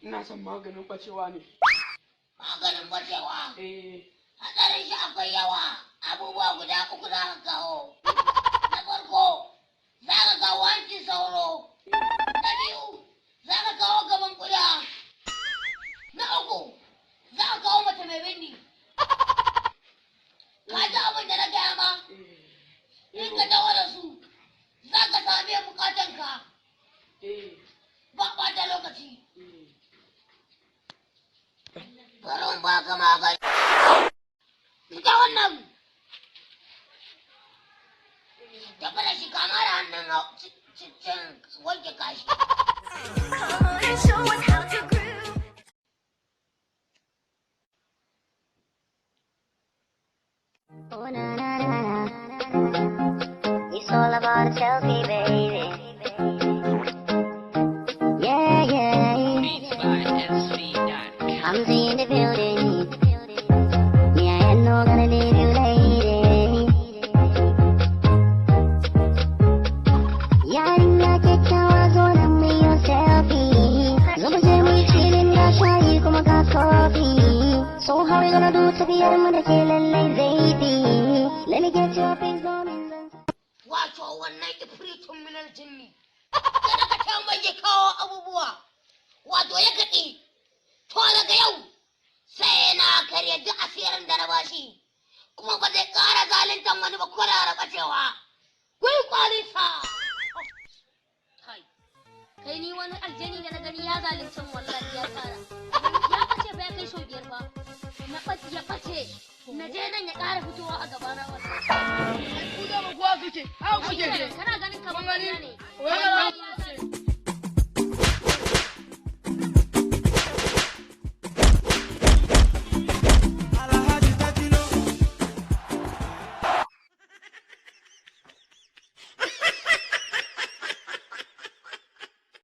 ina son maganin bacewa ne. Maganin bacewa? Eh. Hatsarin shi akwai yawa. Abubuwa guda uku za ka kawo. Na farko, za ka kawo hancin sauro. Na biyu, za ka kawo gaban kuda. Na uku, za ka kawo mace mai bindi. Ka ji abin da na gaya ma? In ka dawo da su, za ka same bukatanka. Ba ɓata lokaci. Bari in baka magani. Ita wannan. Tafi da shi kama da hannun cikin wanke kashi. Oh na na na na, it's all about a selfie, baby. Yeah, yeah. I'm in the building. Me, I ain't no gonna leave you, lady. Yarinya kyakkyawa zo nan mu yi selfie. Zo mu je mu yi chilling ga shayi kuma ga coffee. So how we gonna do tafiyar mu da ke lallai zai bi. Let me get your face going. Wato wannan ifritun minar jinni. Kada ka ta mai kawo abubuwa. Wato ya kaɗi. To daga yau sai na karya duk asirin da na bashi. Kuma ba zai ƙara zaluntan wani ba ko da raba cewa. Wai kwalisa. Kai ni wani aljani da na gani ya zalincin wallahi ya tsara. Ya ɓace ba ya kai sau 5 ba. Na ɓace ya ɓace. Na je nan ya ƙara fitowa a gabana wallahi. Ai ku da ba kuwa suke. Hau kuke. Kana ganin kamar ne. Wai